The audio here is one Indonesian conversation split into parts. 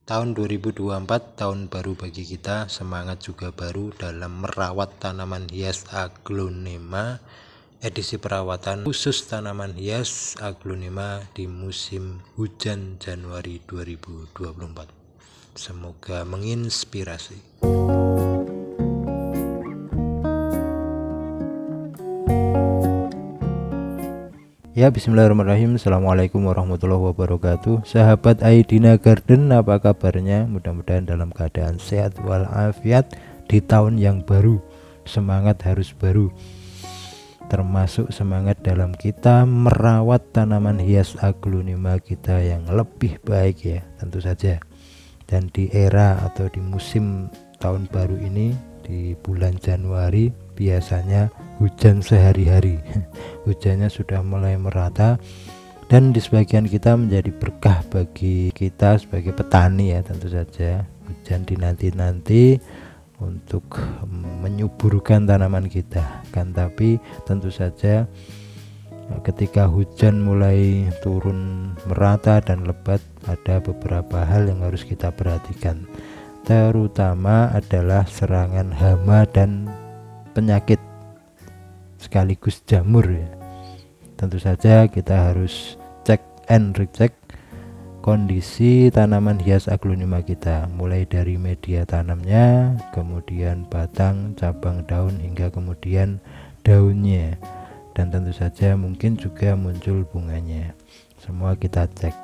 Tahun 2024 tahun baru bagi kita, semangat juga baru dalam merawat tanaman hias aglonema. Edisi perawatan khusus tanaman hias aglonema di musim hujan Januari 2024. Semoga menginspirasi. Ya, bismillahirrahmanirrahim. Assalamualaikum warahmatullahi wabarakatuh. Sahabat Aidina Garden, apa kabarnya? Mudah-mudahan dalam keadaan sehat walafiat di tahun yang baru. Semangat harus baru, termasuk semangat dalam kita merawat tanaman hias aglonema kita yang lebih baik ya, tentu saja. Dan di era atau di musim tahun baru ini, di bulan Januari biasanya hujan sehari-hari. Hujannya sudah mulai merata dan di sebagian kita menjadi berkah bagi kita sebagai petani ya, tentu saja. Hujan dinanti-nanti untuk menyuburkan tanaman kita kan, tapi tentu saja ketika hujan mulai turun merata dan lebat, ada beberapa hal yang harus kita perhatikan, terutama adalah serangan hama dan penyakit sekaligus jamur ya. Tentu saja kita harus cek and recheck kondisi tanaman hias aglonema kita, mulai dari media tanamnya, kemudian batang, cabang, daun, hingga kemudian daunnya, dan tentu saja mungkin juga muncul bunganya. Semua kita cek.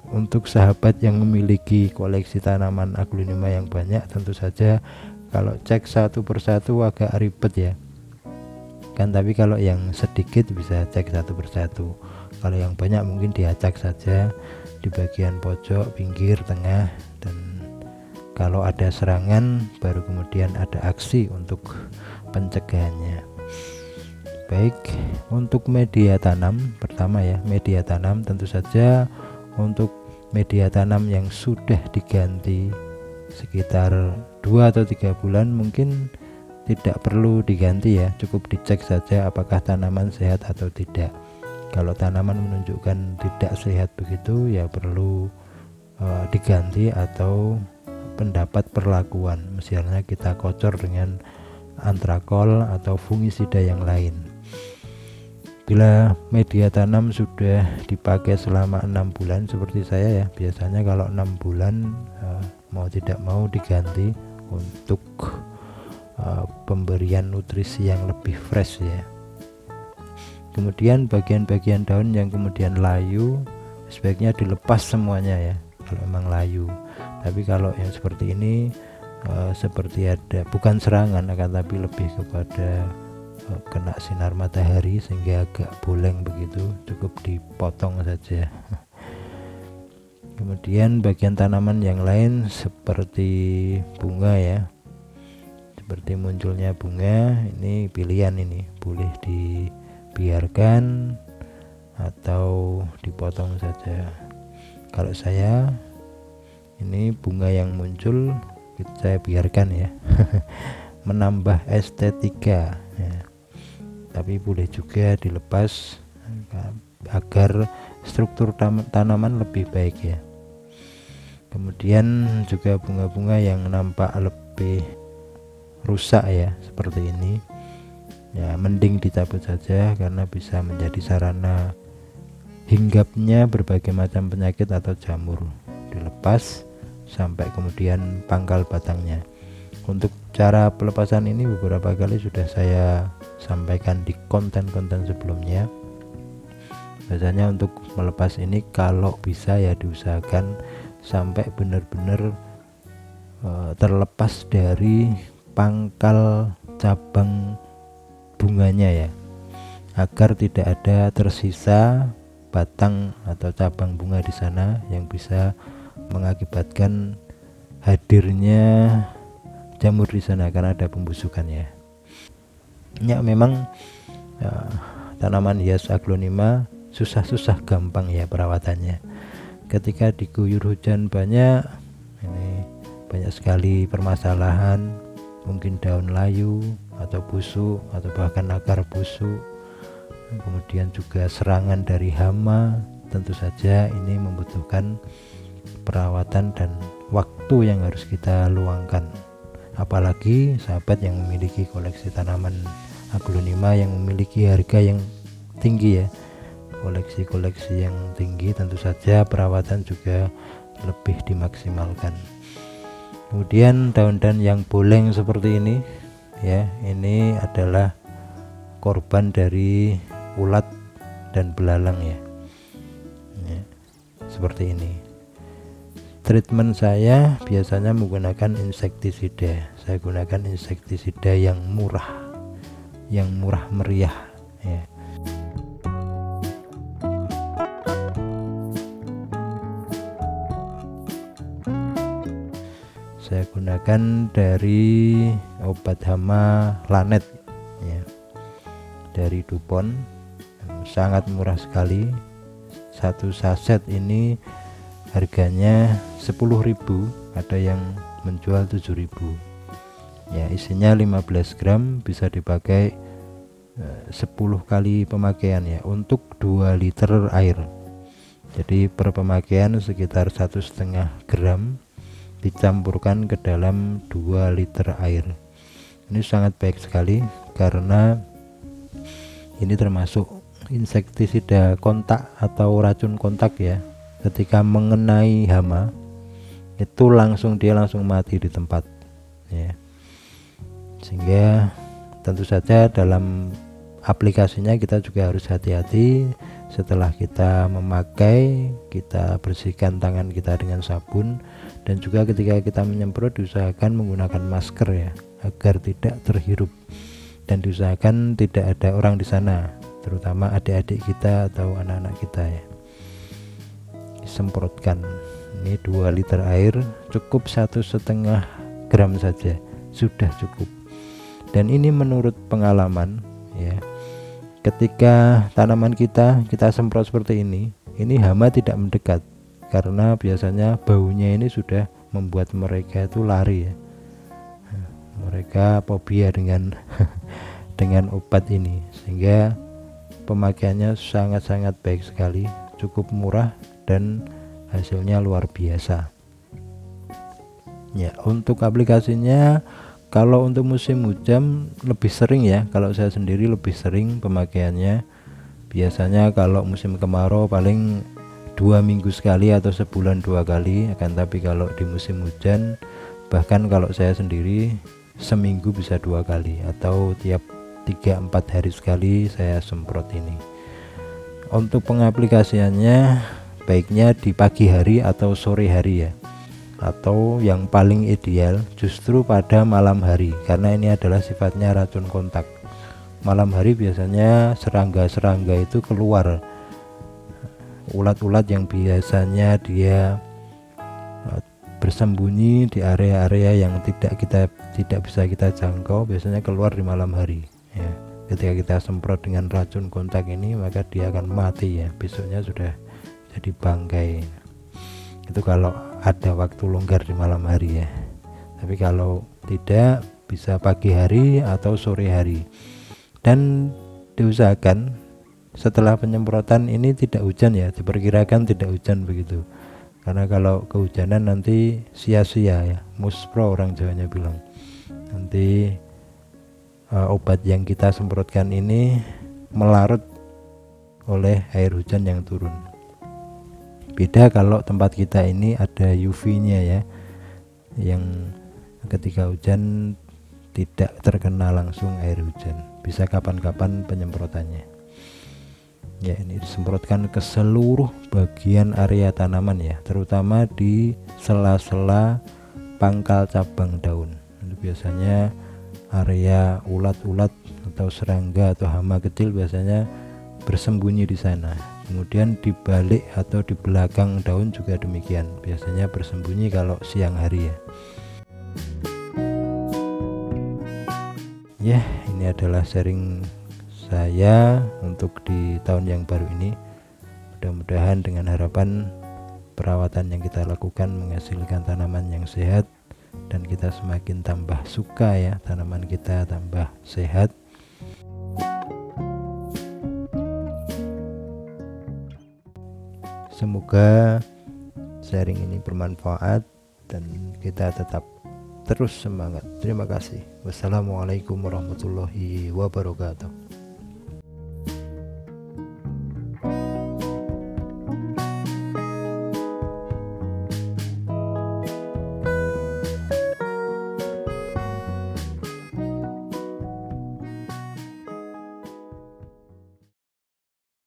Untuk sahabat yang memiliki koleksi tanaman aglonema yang banyak, tentu saja kalau cek satu persatu agak ribet ya kan, tapi kalau yang sedikit bisa cek satu persatu. Kalau yang banyak mungkin diacak saja di bagian pojok, pinggir, tengah, dan kalau ada serangan baru kemudian ada aksi untuk pencegahannya. Baik, untuk media tanam pertama ya, media tanam tentu saja untuk media tanam yang sudah diganti sekitar 2 atau 3 bulan mungkin tidak perlu diganti ya, cukup dicek saja apakah tanaman sehat atau tidak. Kalau tanaman menunjukkan tidak sehat begitu ya perlu diganti atau pendapat perlakuan, misalnya kita kocor dengan antrakol atau fungisida yang lain. Bila media tanam sudah dipakai selama 6 bulan seperti saya ya, biasanya kalau 6 bulan mau tidak mau diganti untuk pemberian nutrisi yang lebih fresh ya. Kemudian bagian-bagian daun yang kemudian layu sebaiknya dilepas semuanya ya, kalau memang layu. Tapi kalau yang seperti ini seperti ada bukan serangan, akan tapi lebih kepada kena sinar matahari sehingga agak boleng begitu, cukup dipotong saja. Kemudian bagian tanaman yang lain seperti bunga ya, seperti munculnya bunga, ini pilihan, ini boleh dibiarkan atau dipotong saja. Kalau saya ini bunga yang muncul saya biarkan ya. Menambah estetika ya. Tapi boleh juga dilepas agar struktur tanaman lebih baik ya. Kemudian juga bunga-bunga yang nampak lebih rusak ya seperti ini ya, mending dicabut saja karena bisa menjadi sarana hinggapnya berbagai macam penyakit atau jamur. Dilepas sampai kemudian pangkal batangnya. Untuk cara pelepasan ini beberapa kali sudah saya sampaikan di konten-konten sebelumnya. Biasanya untuk melepas ini kalau bisa ya diusahakan sampai benar-benar terlepas dari pangkal cabang bunganya ya, agar tidak ada tersisa batang atau cabang bunga di sana yang bisa mengakibatkan hadirnya jamur di sana karena ada pembusukannya. Ya memang ya, tanaman hias aglonema susah-susah gampang ya perawatannya. Ketika diguyur hujan banyak, ini banyak sekali permasalahan, mungkin daun layu atau busuk atau bahkan akar busuk, kemudian juga serangan dari hama. Tentu saja ini membutuhkan perawatan dan waktu yang harus kita luangkan. Apalagi sahabat yang memiliki koleksi tanaman aglonema yang memiliki harga yang tinggi ya, koleksi-koleksi yang tinggi, tentu saja perawatan juga lebih dimaksimalkan. Kemudian daun-daun yang boleng seperti ini ya, ini adalah korban dari ulat dan belalang ya, seperti ini. Treatment saya biasanya menggunakan insektisida. Saya gunakan insektisida yang murah meriah ya. Saya gunakan dari obat hama Lanet ya, dari DuPont, sangat murah sekali. Satu saset ini harganya 10.000, ada yang menjual 7.000 ya. Isinya 15 gram, bisa dipakai 10 kali pemakaian ya, untuk 2 liter air. Jadi per pemakaian sekitar 1,5 gram dicampurkan ke dalam 2 liter air. Ini sangat baik sekali karena ini termasuk insektisida kontak atau racun kontak ya. Ketika mengenai hama itu dia langsung mati di tempat ya. Sehingga tentu saja dalam aplikasinya kita juga harus hati-hati. Setelah kita memakai, kita bersihkan tangan kita dengan sabun, dan juga ketika kita menyemprot diusahakan menggunakan masker ya, agar tidak terhirup, dan diusahakan tidak ada orang di sana, terutama adik-adik kita atau anak-anak kita ya. Semprotkan. Ini 2 liter air, cukup 1,5 gram saja sudah cukup. Dan ini menurut pengalaman ya, ketika tanaman kita semprot seperti ini hama tidak mendekat, karena biasanya baunya ini sudah membuat mereka itu lari ya. Mereka fobia dengan dengan obat ini, sehingga pemakaiannya sangat-sangat baik sekali, cukup murah dan hasilnya luar biasa ya. Untuk aplikasinya, kalau untuk musim hujan lebih sering ya, kalau saya sendiri lebih sering pemakaiannya. Biasanya kalau musim kemarau paling 2 minggu sekali atau sebulan 2 kali, akan tapi kalau di musim hujan, bahkan kalau saya sendiri seminggu bisa 2 kali, atau tiap 3-4 hari sekali saya semprot ini. Untuk pengaplikasiannya baiknya di pagi hari atau sore hari ya, atau yang paling ideal justru pada malam hari, karena ini adalah sifatnya racun kontak. Malam hari biasanya serangga-serangga itu keluar, ulat-ulat yang biasanya dia bersembunyi di area-area yang tidak bisa kita jangkau, biasanya keluar di malam hari ya. Ketika kita semprot dengan racun kontak ini, maka dia akan mati ya, besoknya sudah jadi bangkai. Itu kalau ada waktu longgar di malam hari ya. Tapi kalau tidak, bisa pagi hari atau sore hari. Dan diusahakan setelah penyemprotan ini tidak hujan ya, diperkirakan tidak hujan begitu. Karena kalau kehujanan nanti sia-sia ya, muspro orang Jawanya bilang. Nanti obat yang kita semprotkan ini melarut oleh air hujan yang turun. Beda kalau tempat kita ini ada UV-nya ya, yang ketika hujan tidak terkena langsung air hujan, bisa kapan-kapan penyemprotannya ya. Ini disemprotkan ke seluruh bagian area tanaman ya, terutama di sela-sela pangkal cabang daun. Itu biasanya area ulat-ulat atau serangga atau hama kecil biasanya bersembunyi di sana. Kemudian di balik atau di belakang daun juga demikian, biasanya bersembunyi kalau siang hari ya. Ya, ini adalah sharing saya untuk di tahun yang baru ini. Mudah-mudahan dengan harapan perawatan yang kita lakukan menghasilkan tanaman yang sehat, dan kita semakin tambah suka ya, tanaman kita tambah sehat. Semoga sharing ini bermanfaat dan kita tetap terus semangat. Terima kasih. Wassalamualaikum warahmatullahi wabarakatuh.